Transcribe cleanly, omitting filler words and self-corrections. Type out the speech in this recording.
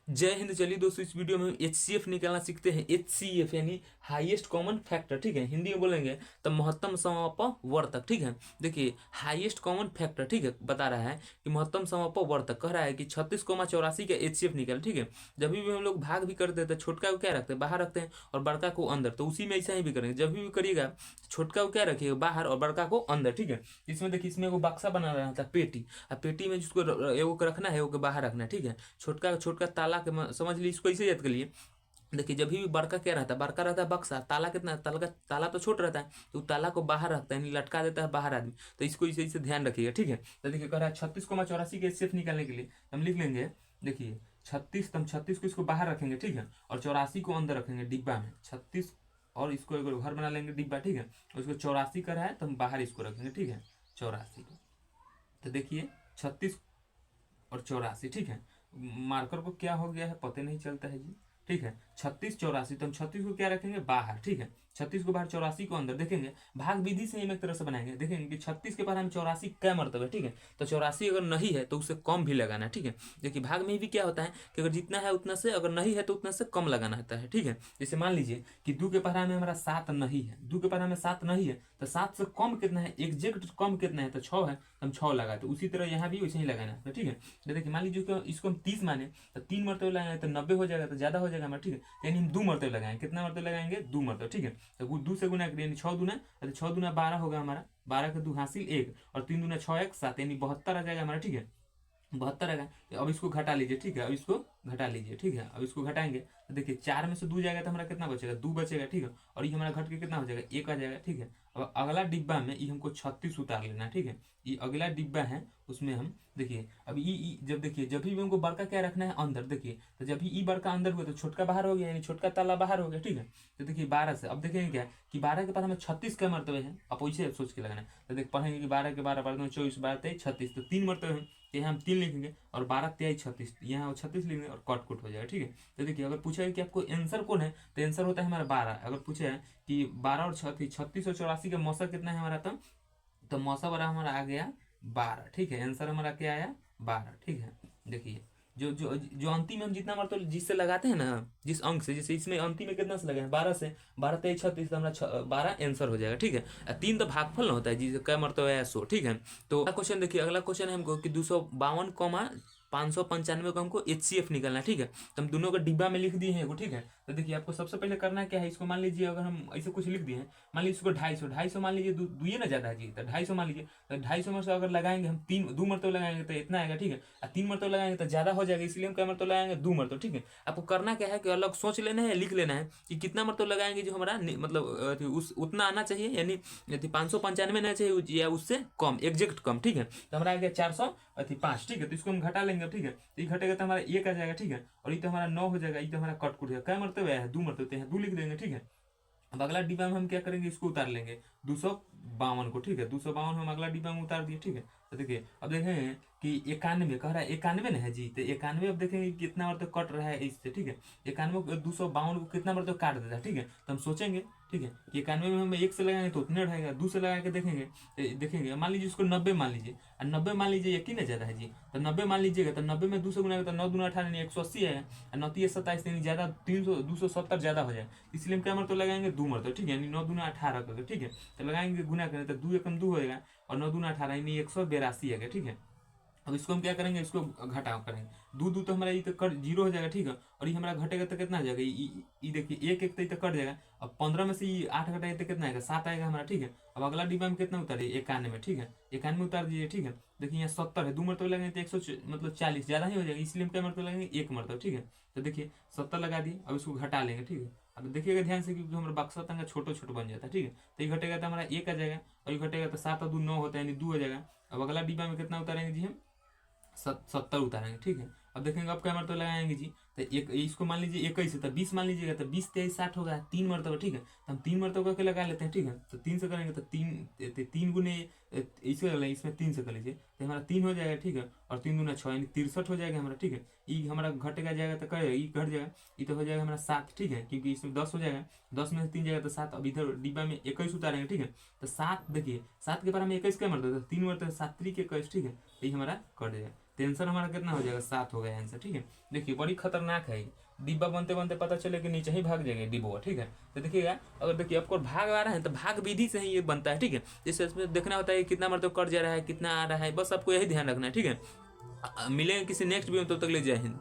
जय हिंद। चलिए दोस्तों, इस वीडियो में हम HCF निकालना सीखते हैं। HCF यानी हाईएस्ट कॉमन फैक्टर, ठीक है। हिंदी में बोलेंगे तो महत्तम समअपवर्तक, ठीक है। देखिए हाईएस्ट कॉमन फैक्टर, ठीक है, बता रहा है कि महत्तम समअपवर्तक कह रहा है कि 36,84 का HCF निकाल, ठीक है। जब भी हम लोग भाग भी करते हैं तो छोटका को क्या रखते हैं, बाहर रखते हैं, और बड़का को अंदर। तो उसी में ऐसा ही भी करेंगे, जब भी करिएगा छोटका को क्या रखिएगा, बाहर, और बड़का को अंदर, ठीक है। इसमें देखिए, इसमें एगो बक्सा बना रहा था, पेटी। अब पेटी में जिसको एगो को रखना है, एगो को बाहर रखना है, ठीक है। छोटका छोटका ताला के समझ लीजिए, इसको ऐसे याद कर लिए। देखिए जब भी बड़का क्या रहता है, बड़का रहता है बक्सा, ताला कितना, ताला तो छोट रहता है, तो ताला को बाहर रखता है, यानी लटका देता है बाहर आदमी। तो इसको इसे इसे ध्यान रखिएगा, ठीक है। तो देखिए कह रहा है 36,84 के HCF निकालने के लिए हम लिख लेंगे। देखिए 36, हम 36 को इसको बाहर रखेंगे, ठीक है, और 84 को अंदर रखेंगे डिब्बा में। 36 और इसको एक घर बना लेंगे डिब्बा, ठीक है। और इसको 84 का है तो हम बाहर इसको रखेंगे, ठीक है, 84 को। तो देखिए 36 और 84, ठीक है। मार्कर को क्या हो गया है पता नहीं चलता है जी, ठीक है। 36 84, तो हम 36 को क्या रखेंगे, बाहर, ठीक है। 36 को बाहर, 84 को अंदर। देखेंगे भाग विधि से हम एक तरह से बनाएंगे। देखेंगे कि 36 के बाद हम 84 क्या मरतबा है, ठीक है। तो 84 अगर नहीं है तो उससे कम भी लगाना है, ठीक है। देखिए भाग में भी क्या होता है कि अगर जितना है उतना से, अगर नहीं है तो उतना से कम लगाना होता है, ठीक है। जैसे मान लीजिए कि 2 के पढ़ा में हमारा 7 नहीं है, 2 के पढ़ा में 7 नहीं है, तो 7 से कम कितना है, एग्जैक्ट कम कितना है, तो 6 है, तो हम 6 लगा। तो उसी तरह यहाँ भी वैसे ही लगाना है, ठीक है। तो देखिए मान लीजिए कि इसको हम 30 माने, तो 3 मरतबे लगाएंगे तो 90 हो जाएगा, तो ज्यादा हो जाएगा हमारा, ठीक है। यानी हम 2 मरतबे लगाएंगे। कितना मरतबे लगाएंगे, 2 मरतबे, ठीक है। तो 2 से गुना करिए, यानी 6 दूना, तो 6 दूना 12 होगा हमारा, 12 के 2 हासिल 1, और 3 दूना 6 1 7, यानी 72 आ जाएगा हमारा, ठीक है। 72 आएगा। अब इसको घटा लीजिए, ठीक है। अब इसको घटा लीजिए, ठीक है। अब इसको घटाएंगे तो देखिए 4 में से 2 जाएगा तो हमारा कितना बचेगा, 2 बचेगा, ठीक है। और ये हमारा घट के कितना हो जाएगा, 1 आ जाएगा, ठीक है। अब अगला डिब्बा में ये हमको 36 उतार लेना है, ठीक है। ये अगला डिब्बा है, उसमें हम देखिए अब जब देखिए जब भी हमको बड़का क्या रखना है, अंदर। देखिए तो जब भी ई बड़का अंदर हुआ तो छोटका बाहर हो गया, यानी छोटका ताला बाहर हो गया, ठीक है। तो देखिए 12 से अब देखेंगे क्या कि 12 के बाद हमें 36 का मरतबे है, अब वैसे सोच के लगाना है। तो देख पढ़ेंगे कि 12 के 12 12 24 12 23 36, तो 3 मरतबे हैं, तो यहाँ हम 3 लिखेंगे, और 12 23 36, यहाँ 36 लिखेंगे और कट कुट हो जाएगा, ठीक है। तो देखिए अगर पूछा है कि आपको आंसर कौन है, तो आंसर होता है हमारा 12। अगर पूछा है कि 12 और 36, 36 और 84 का मौसा कितना है हमारा, तो मौसा बड़ा हमारा आ गया 12, ठीक है। आंसर हमारा क्या आया, 12, ठीक है। देखिए जो जो जो अंतिम में हम जितना मतलब जिससे लगाते हैं ना, जिस अंक से, जैसे इसमें अंतिम में कितना से लगाए, 12 से, 12 23 36, तो हमारा 12 आंसर हो जाएगा, ठीक है। 3 तो भागफल ना होता है जी, क्या मरतबा है 100, ठीक है। तो अगला क्वेश्चन देखिए, अगला क्वेश्चन है हमको कि 252,595 को हमको HCF निकालना है, ठीक है। तो हम दोनों को डिब्बा में लिख दिए हैं एगो, ठीक है। तो देखिए आपको सबसे पहले करना क्या है, इसको मान लीजिए अगर हम ऐसे कुछ लिख दिए हैं, मान लीजिए इसको 250 मान लीजिए, दुइये ना ज्यादा है जी, तो 250 मान लीजिए। तो 250 में से अगर लगाएंगे हम 2 मरतबे लगाएंगे तो इतना आएगा, ठीक है। और 3 मरतबे लगाएंगे तो ज्यादा हो जाएगा, इसलिए हम क्या मरतबे लगाएंगे, 2 मरतबे, ठीक है। आपको करना क्या है कि अलग सोच लेना है, लिख लेना है कि कितना मरतबे लगाएंगे जो हमारा मतलब उस उतना आना चाहिए, यानी 595 ना चाहिए या उससे कम, एग्जैक्ट कम, ठीक है। तो हमारा आ गया 405, ठीक है। तो इसको हम घटा लेंगे, ठीक है। तो ये घटेगा तो हमारा 1 आ जाएगा, ठीक है। और ये तो हमारा 9 हो जाएगा, ये तो हमारा कट कुट हो जाएगा। क्या मरतबे है, 2 मरतबे है, 2 लिख देंगे, ठीक है। अब अगला डिब्बा में हम क्या करेंगे, इसको उतार लेंगे 252 को, ठीक है। 252 हम अगला डिब्बा में उतार दिए, ठीक है। तो देखिए अब देखेंगे कि 91 कह रहा है, 91 ना है जी, तो 91 अब देखेंगे कितना मतलब कट रहा है इससे, ठीक है। 91 252 को कितना मतलब काट देता है, ठीक है। तो हम सोचेंगे, ठीक है, कि 91 में हम 1 से लगाएंगे तो उतने रहेगा, 2 से लगा के देखेंगे, देखेंगे मान लीजिए इसको 90 मान लीजिए, और 90 मान लीजिए यकीन है ज्यादा है जी, तो 90 मान लीजिएगा, तो 90 में 2 से गुना तो 9 दूना 18 यानी 180 आएगा, और 9 3 27 यानी ज्यादा 300 270 ज्यादा हो जाए, इसलिए हम क्या मरतबा लगाएंगे, 2 मरतबा, ठीक है। यानी 9 दूना 18 करके, ठीक है। तो लगाएंगे गुना करें तो 2 एकम 2 हो जाएगा, और 9 दूना 18 यानी 182 आ गया, ठीक है। अब इसको हम क्या करेंगे, इसको घटाव करेंगे, 2 2 तो हमारा ये तो कट 0 हो जाएगा, ठीक है। और ये हमारा घटेगा तो कितना आ जाएगा, ये देखिए 1 1 तो ये तो कट जाएगा। अब 15 में से ये 8 घटाए तो कितना आएगा, 7 आएगा हमारा, ठीक है। अब अगला डिब्बा में कितना उतारिए, 91, ठीक है। 91 उतार दीजिए, ठीक है। देखिए यहाँ 70 है, 2 मरतबे लगेंगे तो 100 मतलब 40 ज्यादा ही हो जाएगा, इसलिए हम क्या मरतबे लगेंगे, 1 मरतबा, ठीक है। तो देखिए 70 लगा दिए, अब इसको घटा लेंगे, ठीक है। अब देखिएगा ध्यान से, क्योंकि हमारा बक्सा तंगा छोटा छोटा बन जाता है, ठीक है। तो ये घटेगा तो हमारा 1 आ जाएगा, और ये घटेगा तो 7 और 2 9 होता है, यानी 2 हो जाएगा। अब अगला डिब्बा में कितना उतारेंगे जी हम, 70 उतारेंगे, ठीक है। अब देखेंगे अब क्या मरतबा लगाएंगे जी, तो एक इसको मान लीजिए 21 है, तो 20 मान लीजिएगा, तो 20 23 60 होगा, 3 मरतबा, ठीक है। तो हम 3 मरतबा करके लगा लेते हैं, ठीक है। तो 3 से करेंगे तो 3 गुने इससे, इसमें 3 से कर लीजिए, तो हमारा 3 हो जाएगा, ठीक है। और 3 दूना 6 यानी 63 हो जाएगा हमारा, ठीक है। ये हमारा घटेगा जाएगा तो करेगा, ये घट जाएगा, ये तो हो जाएगा हमारा 7, ठीक है, क्योंकि इसमें 10 हो जाएगा, 10 में से 3 जाएगा तो 7। अब इधर डिब्बा में 21 उतारेंगे, ठीक है। तो 7 देखिए 7 के बारे में 21 क्या मरतबा, 3 मरतबा 7 3 के 21, ठीक है। ये हमारा कट जाएगा। टेंशन हमारा कितना हो जाएगा, 7 हो गया आंसर। ठीक है, देखिए बड़ी खतरनाक है, डिब्बा बनते बनते पता चले कि नीचे ही भाग जाएगा डिब्बा। ठीक है, तो देखिएगा अगर देखिए आपको भाग आ रहा है तो भाग विधि से ही ये बनता है। ठीक है, जैसे इसमें देखना होता है कितना मतलब कट जा रहा है, कितना आ रहा है, बस आपको यही ध्यान रखना है। ठीक है, मिलेंगे किसी नेक्स्ट वीडियो में, तब तक ले जय हिंद।